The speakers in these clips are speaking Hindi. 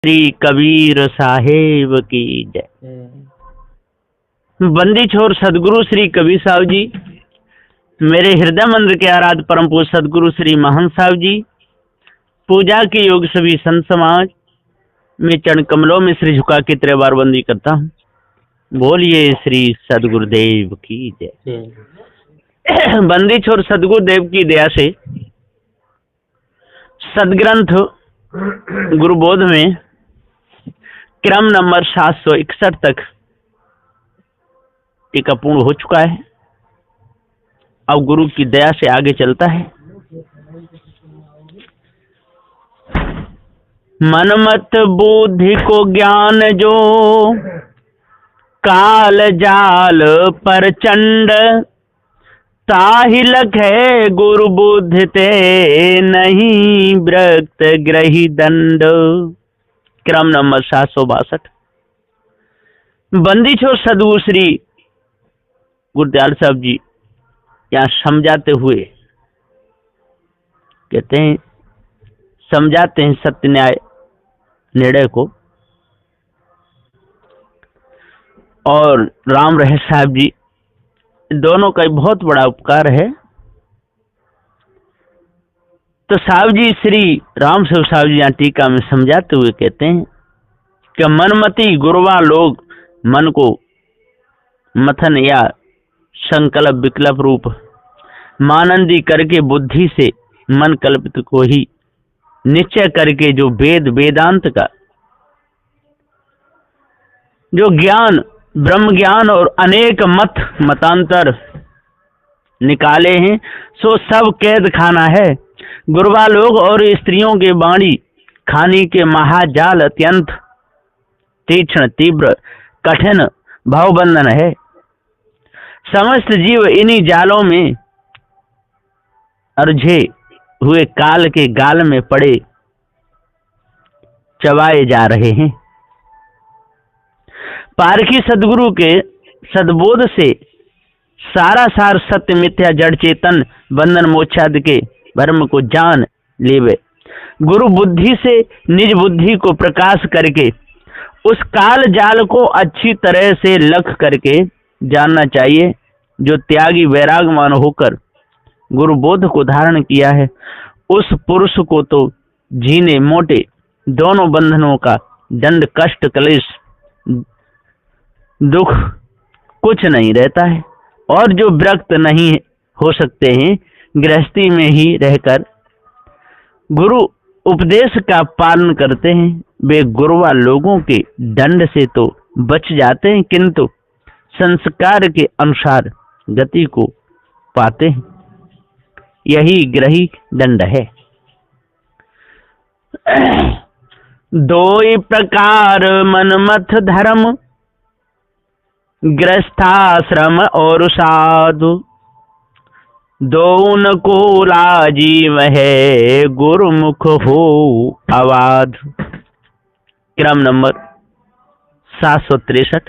श्री कबीर साहेब की जय। बंदी छोर सदगुरु श्री कबीर साहब जी, मेरे हृदय मंदिर के आराध्य परम पूज्य सदगुरु श्री महंत साहब जी, पूजा के योग सभी संत समाज में चरण कमलों में श्री झुका के त्रिवार बंदी करता हूँ। बोलिए श्री सदगुरुदेव की जय। बंदी छोर सदगुरुदेव की दया से सदग्रंथ गुरुबोध में क्रम नंबर 761 तक टीका पूर्ण हो चुका है। अब गुरु की दया से आगे चलता है। मनमत बुद्धि को ज्ञान जो काल जाल पर चंड, ताहि लखे गुरु बुद्धि ते नहीं व्रत ग्रही दंड। क्रम नंबर 762। बंदी छोर सदगुरु श्री गुरुदयाल साहब जी यहाँ समझाते हुए कहते हैं, समझाते हैं सत्य न्याय निर्णय को। और राम रहे साहब जी दोनों का बहुत बड़ा उपकार है। तो साहब जी श्री राम साहब जी यहाँ टीका में समझाते हुए कहते हैं कि मनमती गुरुवा लोग मन को मथन या संकल्प विकल्प रूप मानंदी करके बुद्धि से मन कल्पित को ही निश्चय करके जो वेद वेदांत का जो ज्ञान ब्रह्म ज्ञान और अनेक मतांतर निकाले हैं, सो सब कैद खाना है। गुरुवा लोग और स्त्रियों के बाणी खानी के महाजाल अत्यंत तीक्ष्ण तीव्र कठिन भावबंधन है। समस्त जीव इन्हीं जालों में अर्झे हुए काल के गाल में पड़े चबाए जा रहे हैं। पारखी सदगुरु के सद्बोध से सारा सार सत्य मिथ्या जड़ चेतन बंधन मोक्षादि के भ्रम को जान लेवे। गुरु बुद्धि से निज बुद्धि को प्रकाश करके उस काल जाल को अच्छी तरह से लख करके जानना चाहिए। जो त्यागी वैरागमान होकर गुरु बोध को धारण किया है, उस पुरुष को तो जीने मोटे दोनों बंधनों का दंड कष्ट कलेश दुख कुछ नहीं रहता है। और जो विरक्त नहीं हो सकते हैं, गृहस्थी में ही रहकर गुरु उपदेश का पालन करते हैं, वे गुरुवा लोगों के दंड से तो बच जाते हैं, किंतु संस्कार के अनुसार गति को पाते हैं। यही ग्रही दंड है। दो प्रकार मनमथ धर्म, गृहस्थाश्रम और साधु, दोन को लाजीव है गुरुमुख हो आवाध। क्रम नंबर 763।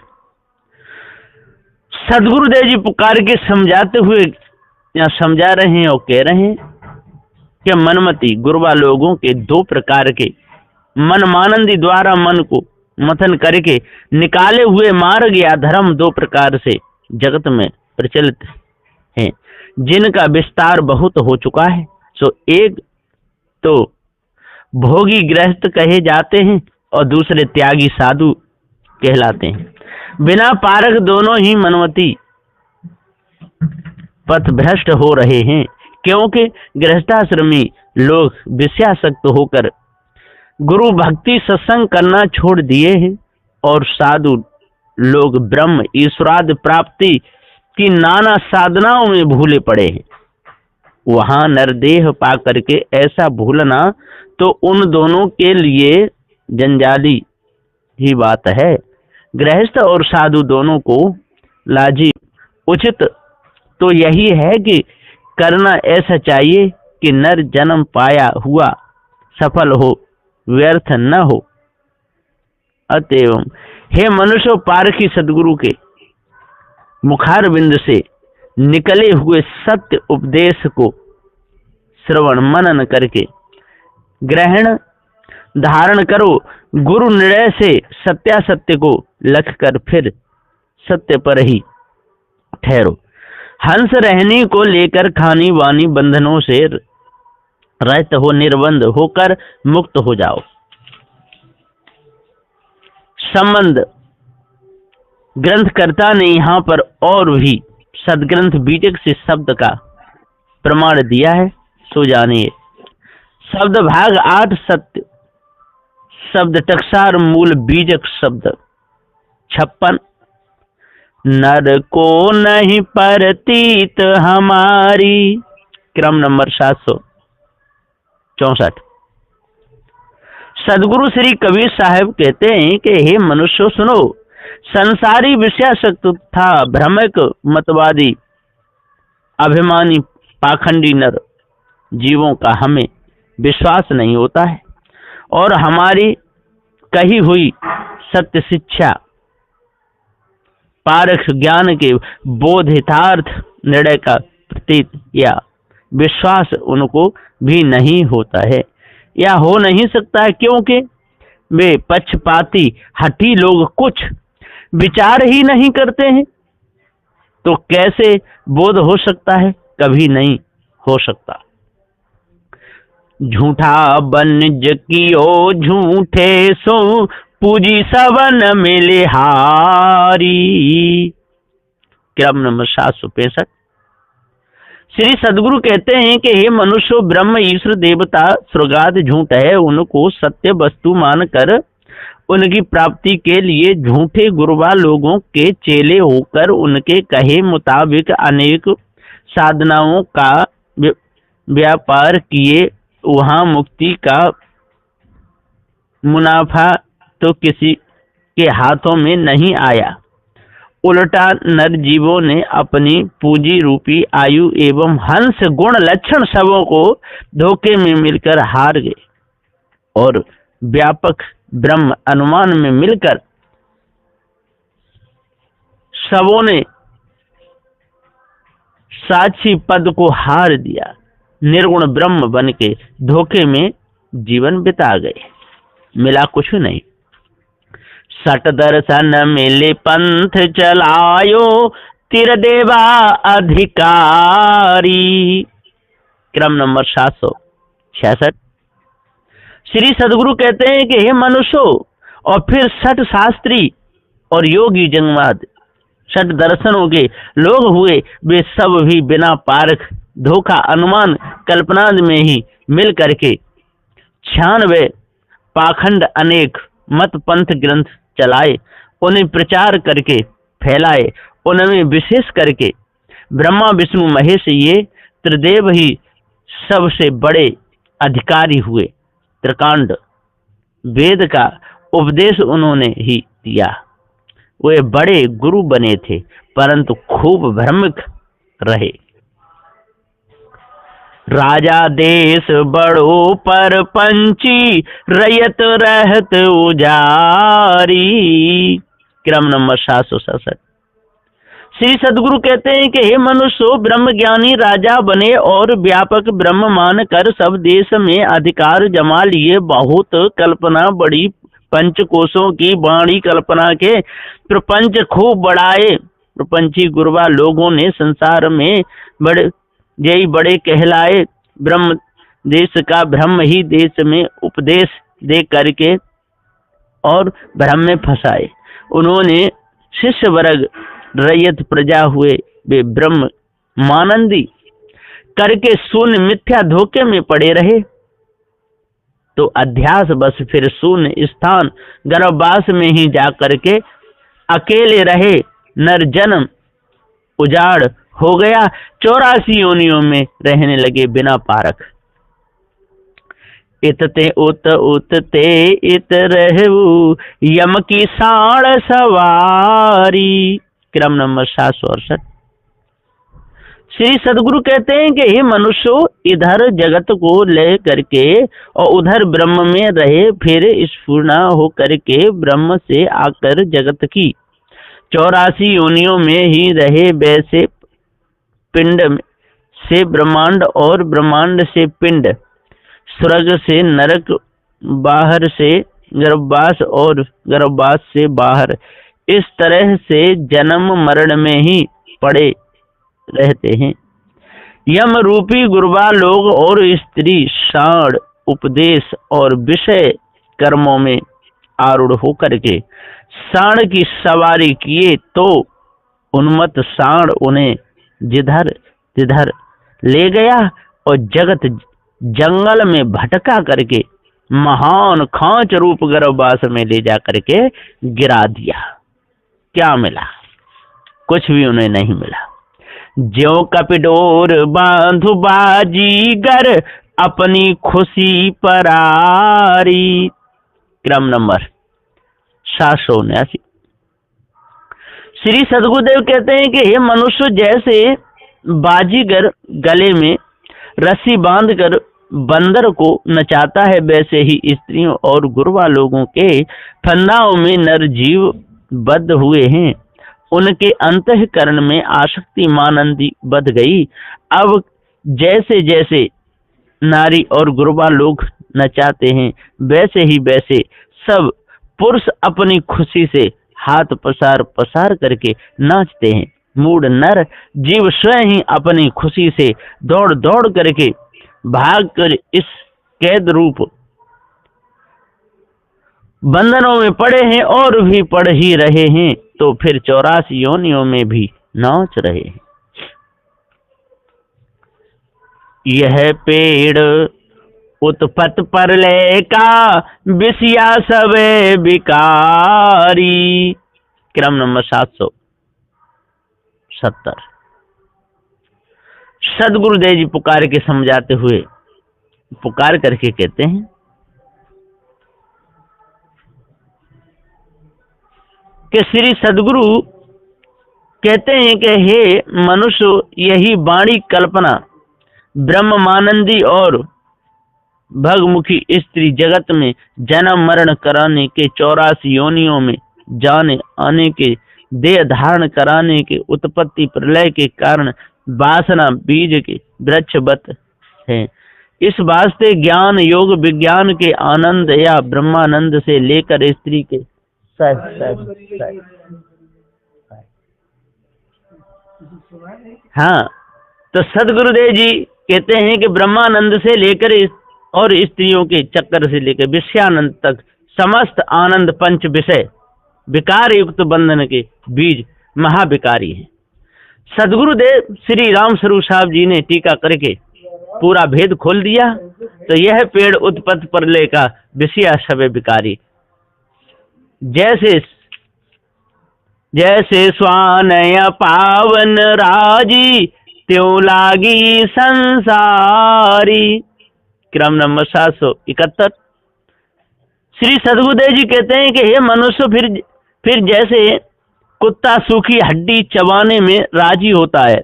सदगुरुदेव जी पुकार के समझाते हुए या समझा रहे हैं और कह रहे हैं कि मनमती गुरुवा लोगों के दो प्रकार के मनमानंदी द्वारा मन को मथन करके निकाले हुए मार्ग या धर्म दो प्रकार से जगत में प्रचलित हैं, जिनका विस्तार बहुत हो चुका है। सो एक तो भोगी गृहस्थ कहे जाते हैं और दूसरे त्यागी साधु कहलाते हैं। बिना पारक दोनों ही मनमती पथ भ्रष्ट हो रहे हैं, क्योंकि गृहस्थाश्रमी लोग विषयासक्त होकर गुरु भक्ति सत्संग करना छोड़ दिए हैं और साधु लोग ब्रह्म ईश्वरादि प्राप्ति की नाना साधनाओं में भूले पड़े हैं। वहां नरदेह पा करके ऐसा भूलना तो उन दोनों के लिए जंजाली ही बात है। गृहस्थ और साधु दोनों को लाजी उचित तो यही है कि करना ऐसा चाहिए कि नर जन्म पाया हुआ सफल हो, व्यर्थ न हो। अतएव हे मनुष्य, पारखी सदगुरु के मुखार बिंद से निकले हुए सत्य उपदेश को श्रवण मनन करके ग्रहण धारण करो, गुरु निर्णय से सत्यासत्य को लख कर फिर सत्य पर ही ठहरो। हंस रहने को लेकर खानी वानी बंधनों से रहित हो, निर्बंध होकर मुक्त हो जाओ। संबंध ग्रंथकर्ता ने यहाँ पर और भी सदग्रंथ बीजक से शब्द का प्रमाण दिया है, सो जानिए। शब्द भाग 8 सत्य शब्द टकसार मूल बीजक शब्द 56। नर को नहीं परतीत हमारी, क्रम नंबर 764। सदगुरु श्री कबीर साहब कहते हैं कि हे मनुष्य सुनो, संसारी विषयासक्त था भ्रमक मतवादी अभिमानी पाखंडी नर जीवों का हमें विश्वास नहीं होता है और हमारी कही हुई सत्य शिक्षा पारख ज्ञान के बोध हितार्थ निर्णय का प्रतीत या विश्वास उनको भी नहीं होता है या हो नहीं सकता है, क्योंकि वे पक्षपाती हठी लोग कुछ विचार ही नहीं करते हैं। तो कैसे बोध हो सकता है? कभी नहीं हो सकता। झूठा बनिज कियो झूठे सो पूजी सवन मिले हारी, क्रम नंबर 765। श्री सदगुरु कहते हैं कि हे मनुष्य, ब्रह्म ईश्वर देवता स्वर्गादि झूठ है, उनको सत्य वस्तु मानकर उनकी प्राप्ति के लिए झूठे गुरुवा लोगों के चेले होकर उनके कहे मुताबिक अनेक साधनाओं का व्यापार किए, वहां मुक्ति का मुनाफा तो किसी के हाथों में नहीं आया। उल्टा नर जीवों ने अपनी पूंजी रूपी आयु एवं हंस गुण लक्षण सबों को धोखे में मिलकर हार गए और व्यापक ब्रह्म अनुमान में मिलकर सबों ने साक्षी पद को हार दिया। निर्गुण ब्रह्म बन के धोखे में जीवन बिता गए, मिला कुछ नहीं। सट दर्शन मिले पंथ चलायो, तिर देवा अधिकारी, क्रम नंबर 766। श्री सदगुरु कहते हैं कि हे मनुष्यों, और फिर सठ शास्त्री और योगी जंगमाद सठ दर्शनों के लोग हुए, वे सब भी बिना पारख धोखा अनुमान कल्पना में ही मिल करके 96 पाखंड अनेक मत पंथ ग्रंथ चलाए, उन्हें प्रचार करके फैलाए। उनमें विशेष करके ब्रह्मा विष्णु महेश ये त्रिदेव ही सबसे बड़े अधिकारी हुए। त्रिकांड वेद का उपदेश उन्होंने ही दिया। वे बड़े गुरु बने थे, परंतु खूब भ्रमिक रहे। राजा देश बड़ो पर पंची, रयत रहत उजारी, क्रम नंबर 767। श्री सदगुरु कहते हैं कि हे मनुष्य, ब्रह्म ज्ञानी राजा बने और व्यापक ब्रह्म मान कर सब देश में अधिकार जमा लिए। बहुत कल्पना बड़ी, पंचकोशों की वाणी कल्पना के प्रपंच खूब बढ़ाए। प्रपंची गुरुवा लोगों ने संसार में बड़े यही बड़े कहलाए। ब्रह्म देश का ब्रह्म ही देश में उपदेश दे करके और भ्रम में फंसाए। उन्होंने शिष्य वर्ग रैयत प्रजा हुए, वे ब्रह्म मानंदी करके शून्य मिथ्या धोखे में पड़े रहे। तो अध्यास बस फिर शून्य स्थान गर्भवास में ही जा करके अकेले रहे। नर जन्म उजाड़ हो गया, 84 योनियों में रहने लगे बिना पारख। इतते उत उतते इत रहू, यम की साड़ सवारी, क्रम नंबर 768। श्री सदगुरु कहते हैं कि हे मनुष्यों, इधर जगत को ले करके और उधर ब्रह्म में रहे, फिर स्फुरना हो करके ब्रह्म से आकर जगत की 84 योनियों में ही रहे। वैसे पिंड से ब्रह्मांड और ब्रह्मांड से पिंड, स्वर्ग से नरक बाहर से गर्भवास और गर्भवास से बाहर, इस तरह से जन्म मरण में ही पड़े रहते हैं। यम रूपी गुरुवा लोग और स्त्री साण उपदेश और विषय कर्मों में आरूढ़ होकर के साण की सवारी किए तो उन्मत्त साण उन्हें जिधर तिधर ले गया और जगत जंगल में भटका करके महान खांच रूप गर्भवास में ले जा करके गिरा दिया। क्या मिला? कुछ भी उन्हें नहीं मिला। ज्यों कपिडोर बांधु बाजीगर अपनी खुशी परारी। क्रम नंबर 779। श्री सद्गुरुदेव कहते हैं कि हे मनुष्य, जैसे बाजीगर गले में रस्सी बांधकर बंदर को नचाता है, वैसे ही स्त्रियों और गुरुवा लोगों के फंदाओं में नर जीव बद्ध हुए हैं। उनके अंतःकरण में आसक्ति मानंदी बध गई। अब जैसे जैसे नारी और गुरुवा लोग नचाते हैं, वैसे ही वैसे सब पुरुष अपनी खुशी से हाथ पसार पसार करके नाचते हैं। मूढ़ नर जीव स्वयं ही अपनी खुशी से दौड़ दौड़ करके भाग कर इस कैद रूप बंधनों में पड़े हैं और भी पड़ ही रहे हैं, तो फिर 84 योनियों में भी नाच रहे हैं। यह पेड़ उत्पत परलय का विषया सब विकारी। क्रम नंबर 770। सदगुरुदेव जी पुकार के समझाते हुए पुकार करके कहते हैं कि श्री सदगुरु कहते हैं कि हे मनुष्य, यही वाणी कल्पना ब्रह्मानंदी और भगमुखी स्त्री जगत में जन्म मरण कराने के 84 योनियों में जाने आने के देह धारण कराने के उत्पत्ति प्रलय के कारण वासना बीज के वृक्षवत है। इस वास्ते ज्ञान योग विज्ञान के आनंद या ब्रह्मानंद से लेकर स्त्री के हाँ, तो सदगुरुदेव जी कहते हैं कि ब्रह्मानंद से लेकर और स्त्रियों के चक्कर से लेकर विषयानंद तक समस्त आनंद पंच विषय विकार युक्त बंधन के बीज महाविकारी हैं। सदगुरुदेव श्री राम स्वरूप साहब जी ने टीका करके पूरा भेद खोल दिया। तो यह पेड़ उत्पत्ति प्रलय का विषया सब विकारी, जैसे जैसे स्वानय पावन राजी त्यों लागी संसारी। क्रम नंबर 771। श्री सदगुरुदेव जी कहते हैं कि हे मनुष्य, फिर जैसे कुत्ता सूखी हड्डी चबाने में राजी होता है,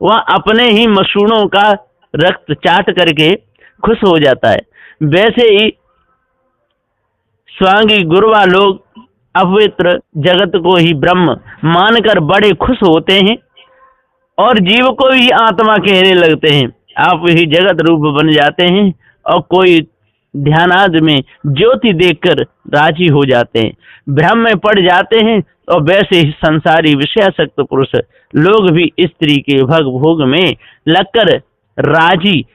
वह अपने ही मसूड़ों का रक्त चाट करके खुश हो जाता है, वैसे ही स्वांगी गुरुवा लोग अपवित्र जगत को ही ब्रह्म मानकर बड़े खुश होते हैं और जीव को ही आत्मा कहने लगते हैं। आप ही जगत रूप बन जाते हैं और कोई ध्यानाद में ज्योति देखकर राजी हो जाते हैं, भ्रम में पड़ जाते हैं। और वैसे ही संसारी विषयासक्त पुरुष लोग भी स्त्री के भग भोग में लगकर राजी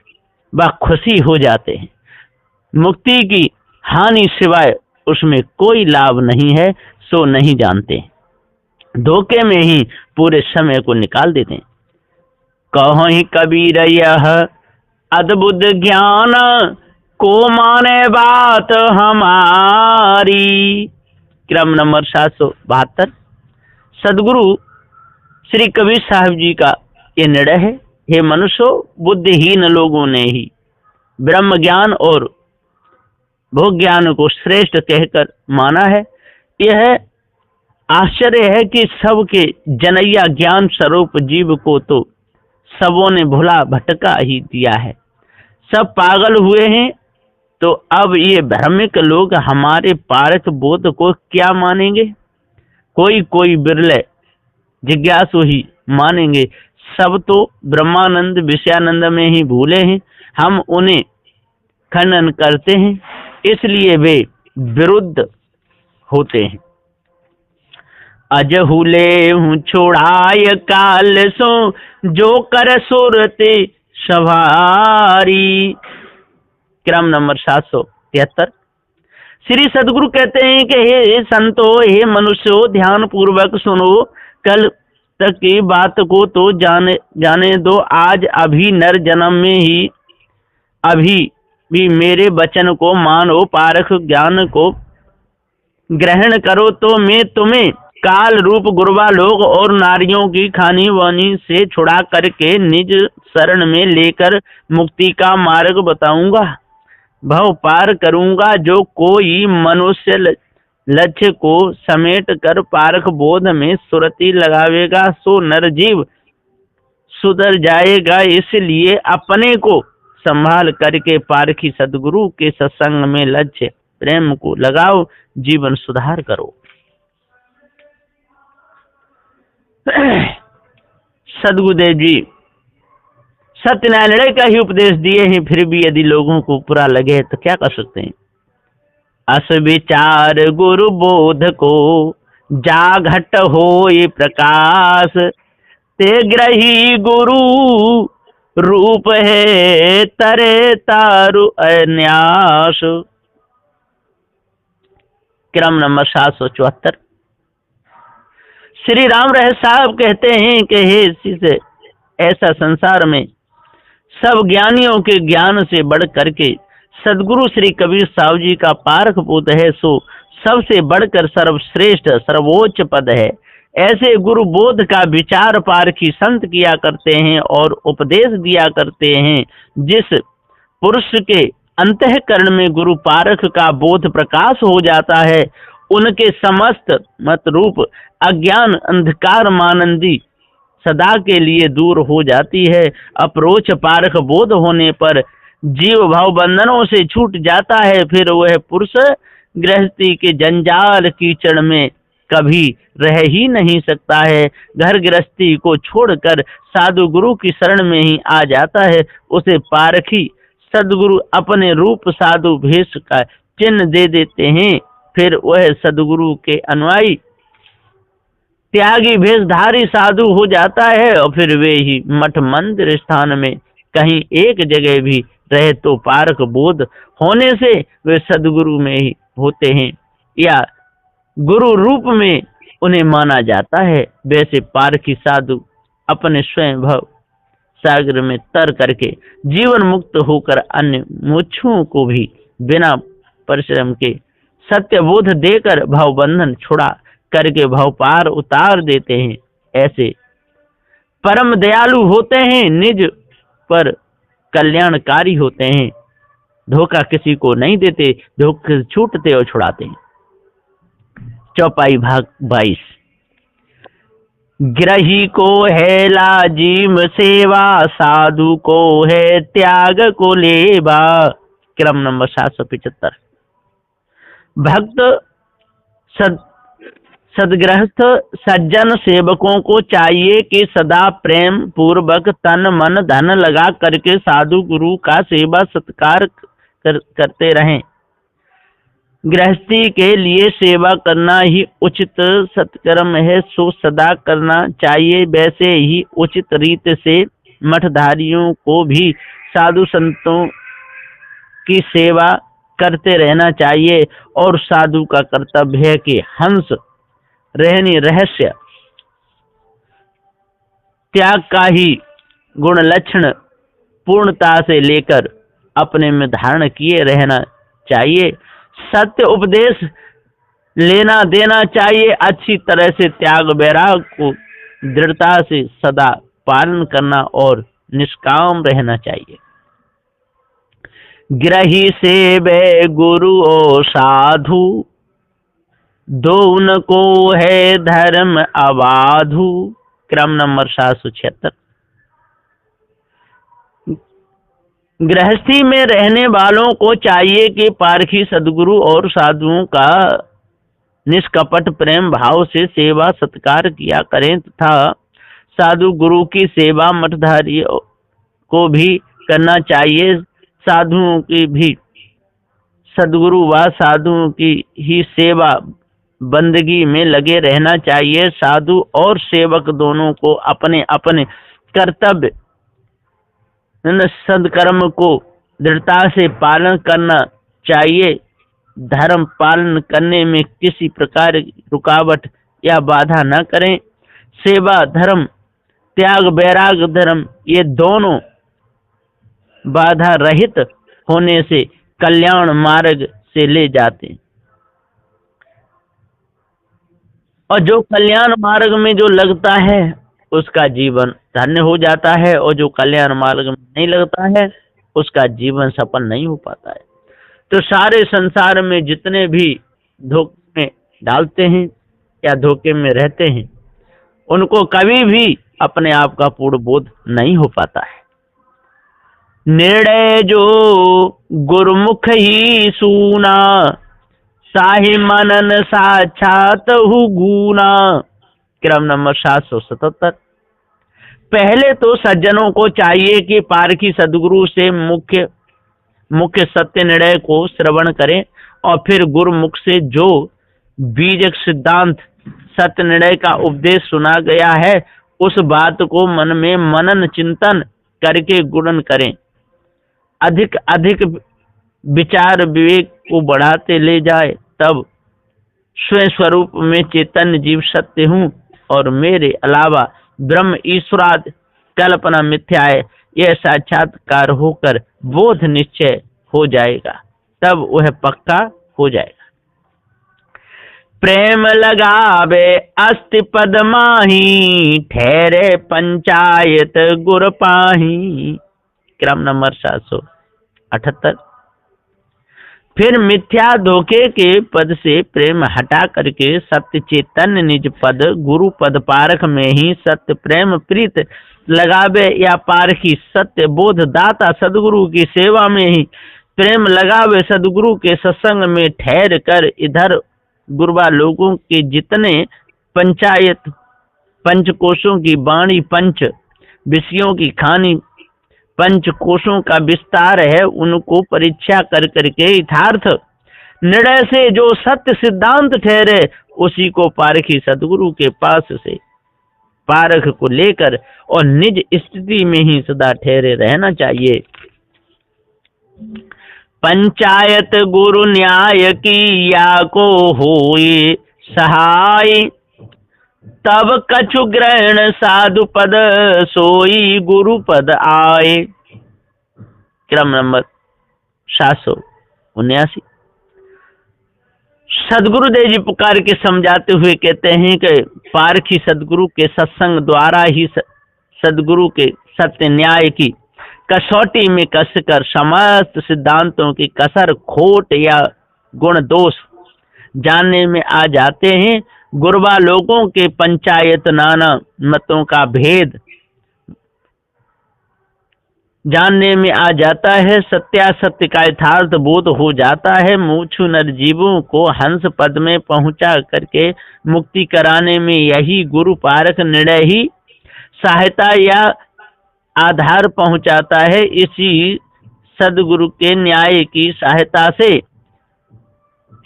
व खुशी हो जाते हैं। मुक्ति की हानि सिवाय उसमें कोई लाभ नहीं है, सो नहीं जानते, धोखे में ही पूरे समय को निकाल देते हैं। कहो ही कबीर यह अद्भुत ज्ञान को माने बात हमारी। क्रम नंबर 772। सदगुरु श्री कबीर साहब जी का ये निर्णय है, हे मनुष्य, बुद्धिहीन लोगों ने ही ब्रह्म ज्ञान और भोग ज्ञान को श्रेष्ठ कहकर माना है। यह आश्चर्य है कि सबके जनैया ज्ञान स्वरूप जीव को तो सबों ने भुला भटका ही दिया है। सब पागल हुए हैं, तो अब ये भ्रमिक लोग हमारे पारक बोध को क्या मानेंगे? कोई कोई बिरले जिज्ञासु ही मानेंगे। सब तो ब्रह्मानंद विषयानंद में ही भूले हैं। हम उन्हें खंडन करते हैं इसलिए वे विरुद्ध होते हैं। अजहुले हूँ छोड़ाय काल सो, जो कर सुरते सवारी। क्रम नंबर 773। श्री सदगुरु कहते हैं कि हे संतो, हे मनुष्यों, ध्यान पूर्वक सुनो। कल तक की बात को तो जाने दो। आज अभी नर जन्म में ही अभी भी मेरे वचन को मानो, पारख ज्ञान को ग्रहण करो, तो मैं तुम्हें काल रूप गुरवा लोग और नारियों की खानी वानी से छुड़ा करके निज शरण में लेकर मुक्ति का मार्ग बताऊंगा, भव पार करूंगा। जो कोई मनुष्य लक्ष्य को समेट कर पारख बोध में सुरति लगावेगा, सो नरजीव सुधर जाएगा। इसलिए अपने को संभाल करके पारखी सदगुरु के सत्संग में लक्ष्य प्रेम को लगाओ, जीवन सुधार करो। सदगुरुदेव जी सत्यनारायण का ही उपदेश दिए हैं, फिर भी यदि लोगों को बुरा लगे तो क्या कर सकते हैं। अस विचार गुरु बोध को, जाघट होय प्रकाश। ते ग्रही गुरु रूप है, तरे तारु अन्यास। क्रम नंबर 774। श्री राम रहे साहब कहते हैं कि हे शिष्य, ऐसा संसार में सब ज्ञानियों के ज्ञान से बढ़ करके सदगुरु श्री कबीर साहब जी का पारख पुत्र है, सो सबसे बढ़कर सर्वश्रेष्ठ सर्वोच्च पद है। ऐसे गुरु बोध का विचार पारखी संत किया करते हैं और उपदेश दिया करते हैं। जिस पुरुष के अंतःकरण में गुरु पारख का बोध प्रकाश हो जाता है, उनके समस्त मत रूप अज्ञान अंधकार मानंदी सदा के लिए दूर हो जाती है। अप्रोच पारख बोध होने पर जीव भाव बंधनों से छूट जाता है। फिर वह पुरुष गृहस्थी के जंजाल कीचड़ में कभी रह ही नहीं सकता है। घर गृहस्थी को छोड़कर साधु गुरु की शरण में ही आ जाता है। उसे पारखी सदगुरु अपने रूप साधु भेष का चिन्ह दे देते हैं। फिर वह सदगुरु के अनुयायी त्यागी भेषधारी साधु हो जाता है और फिर वे ही मठ मंदिर स्थान में कहीं एक जगह भी रहे तो पारख बोध होने से वे सदगुरु में ही होते हैं या गुरु रूप में उन्हें माना जाता है। वैसे पारखी साधु अपने स्वयं भव सागर में तर करके जीवन मुक्त होकर अन्य मुच्छुओं को भी बिना परिश्रम के सत्य बोध देकर भाव बंधन छुड़ा करके भाव पार उतार देते हैं। ऐसे परम दयालु होते हैं, निज पर कल्याणकारी होते हैं, धोखा किसी को नहीं देते, धोखे छूटते और छुड़ाते हैं। चौपाई भाग 22। ग्रही को है लाजिम सेवा, साधु को है त्याग को लेवा। क्रम नंबर 775। भक्त सदगृहस्थ सज्जन सेवकों को चाहिए कि सदा प्रेम पूर्वक तन मन धन लगा करके साधु गुरु का सेवा सत्कार करते रहें। गृहस्थी के लिए सेवा करना ही उचित सत्कर्म है, सो सदा करना चाहिए। वैसे ही उचित रीत से मठधारियों को भी साधु संतों की सेवा करते रहना चाहिए और साधु का कर्तव्य है कि हंस रहनी रहस्य त्याग का ही गुण लक्षण पूर्णता से लेकर अपने में धारण किए रहना चाहिए। सत्य उपदेश लेना देना चाहिए। अच्छी तरह से त्याग वैराग को दृढ़ता से सदा पालन करना और निष्काम रहना चाहिए। ग्रही सेवे गुरु और साधु, दोनों को है धर्म अबाधु। क्रम नंबर 776। गृहस्थी में रहने वालों को चाहिए कि पारखी सदगुरु और साधुओं का निष्कपट प्रेम भाव से सेवा सत्कार किया करें तथा साधु गुरु की सेवा मठधारियों को भी करना चाहिए। साधुओं की भी सदगुरु व साधुओं की ही सेवा बंदगी में लगे रहना चाहिए। साधु और सेवक दोनों को अपने अपने कर्तव्य सदकर्म को दृढ़ता से पालन करना चाहिए। धर्म पालन करने में किसी प्रकार की रुकावट या बाधा न करें। सेवा धर्म, त्याग वैराग धर्म, ये दोनों बाधा रहित होने से कल्याण मार्ग से ले जाते हैं। और जो कल्याण मार्ग में जो लगता है उसका जीवन धन्य हो जाता है, और जो कल्याण मार्ग में नहीं लगता है उसका जीवन सफल नहीं हो पाता है। तो सारे संसार में जितने भी धोखे में डालते हैं या धोखे में रहते हैं, उनको कभी भी अपने आप का पूर्ण बोध नहीं हो पाता है। निर्णय जो गुरुमुख ही सूना, साहि मनन साक्षात हु गूना। क्रम नंबर 777। पहले तो सज्जनों को चाहिए कि पारखी सदगुरु से मुख्य सत्य निर्णय को श्रवण करें, और फिर गुरुमुख से जो बीजक सिद्धांत सत्य निर्णय का उपदेश सुना गया है उस बात को मन में मनन चिंतन करके गुणन करें। अधिक अधिक विचार विवेक को बढ़ाते ले जाए, तब स्वयं स्वरूप में चैतन्य जीव सत्य हूँ और मेरे अलावा ब्रह्म ईश्वराद कल्पना मिथ्या है, यह साक्षात्कार होकर बोध निश्चय हो जाएगा, तब वह पक्का हो जाएगा। प्रेम लगावे अस्ति पद माही, ठहरे पंचायत गुर पाही। क्रम नंबर 778। फिर मिथ्या धोखे के पद से प्रेम हटा करके सत्य चैतन्य निज पद गुरु पद पारख में ही सत्य प्रेम प्रीत लगावे, या पारखी सत्य बोध दाता सदगुरु की सेवा में ही प्रेम लगावे। सदगुरु के सत्संग में ठहर कर इधर गुरबा लोगों के जितने पंचायत पंचकोशों की वाणी, पंच विषयों की खानी, पंचकोशों का विस्तार है, उनको परीक्षा कर करके यथार्थ निर्णय से जो सत्य सिद्धांत ठहरे उसी को पारखी सदगुरु के पास से पारख को लेकर और निज स्थिति में ही सदा ठहरे रहना चाहिए। पंचायत गुरु न्याय की या को होए सहाय, तब कछु ग्रहण साधु पद सोई गुरु पद आए। क्रम नंबर 779। सदगुरुदेव जी पुकार के समझाते हुए कहते हैं कि पारखी सदगुरु के सत्संग द्वारा ही सदगुरु के सत्य न्याय की कसौटी में कसकर समस्त सिद्धांतों की कसर खोट या गुण दोष जानने में आ जाते हैं। गुरबा लोगों के पंचायत नाना मतों का भेद जानने में आ जाता है। सत्यासत्य का यथार्थ बोध हो जाता है। मूर्छु नरजीवों को हंस पद में पहुंचा करके मुक्ति कराने में यही गुरु पारक निर्णय ही सहायता या आधार पहुंचाता है। इसी सदगुरु के न्याय की सहायता से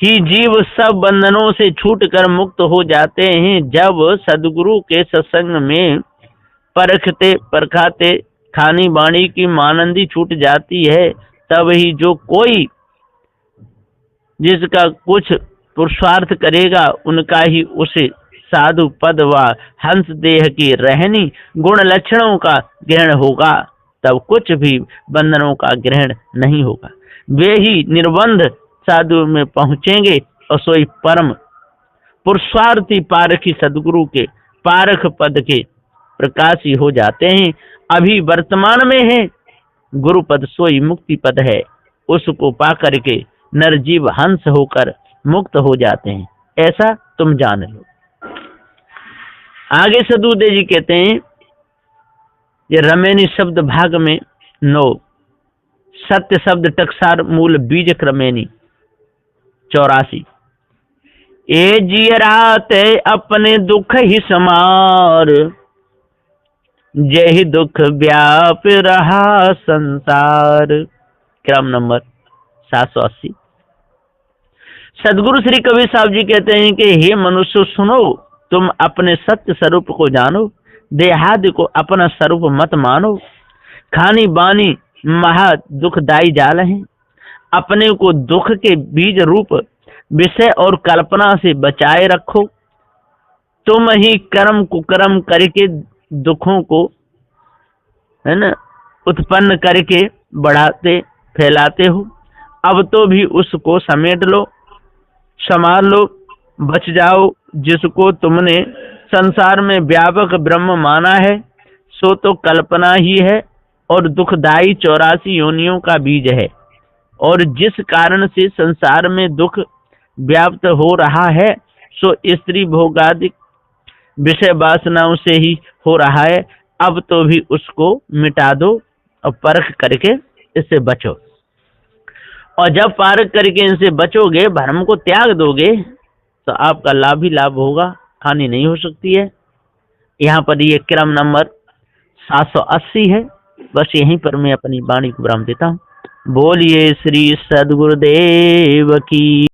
ही जीव सब बंधनों से छूटकर मुक्त हो जाते हैं। जब सदगुरु के सत्संग में परखते परखाते खानी बाणी की मानंदी छूट जाती है, तब ही जो कोई जिसका कुछ पुरुषार्थ करेगा उनका ही उसे साधु पद व हंस देह की रहनी गुण लक्षणों का ग्रहण होगा, तब कुछ भी बंधनों का ग्रहण नहीं होगा। वे ही निर्बंध साधु में पहुंचेंगे और सोई परम पुरुषार्थी पारखी सदगुरु के पारख पद के प्रकाशी हो जाते हैं। अभी वर्तमान में है गुरु पद सोई मुक्ति पद है, उसको पा करके नरजीव हंस होकर मुक्त हो जाते हैं, ऐसा तुम जान लो। आगे सदगुरुदेव जी कहते हैं, ये रमेनी शब्द भाग में 9 सत्य शब्द टकसार मूल बीज क्रमेनी 84। ए जियरात अपने दुख ही समार, जय दुख व्याप रहा संसार। क्रम नंबर 780। सदगुरु श्री कबीर साहब जी कहते हैं कि हे मनुष्य सुनो, तुम अपने सत्य स्वरूप को जानो, देहादि को अपना स्वरूप मत मानो। खानी बानी महा दुखदाई जाल है, अपने को दुख के बीज रूप विषय और कल्पना से बचाए रखो। तुम ही कर्म कुकर्म करके दुखों को, है ना, उत्पन्न करके बढ़ाते फैलाते हो। अब तो भी उसको समेट लो, संभाल लो, बच जाओ। जिसको तुमने संसार में व्यापक ब्रह्म माना है, सो तो कल्पना ही है और दुखदाई 84 योनियों का बीज है। और जिस कारण से संसार में दुख व्याप्त हो रहा है, सो स्त्री भोगादि विषय वासनाओं से ही हो रहा है। अब तो भी उसको मिटा दो और परख करके इससे बचो। और जब परख करके इनसे बचोगे, भ्रम को त्याग दोगे, तो आपका लाभ ही लाभ होगा, हानि नहीं हो सकती है। यहाँ पर ये क्रम नंबर 780 है। बस यहीं पर मैं अपनी वाणी को विराम देता हूँ। बोलिए श्री सद्गुरुदेव की।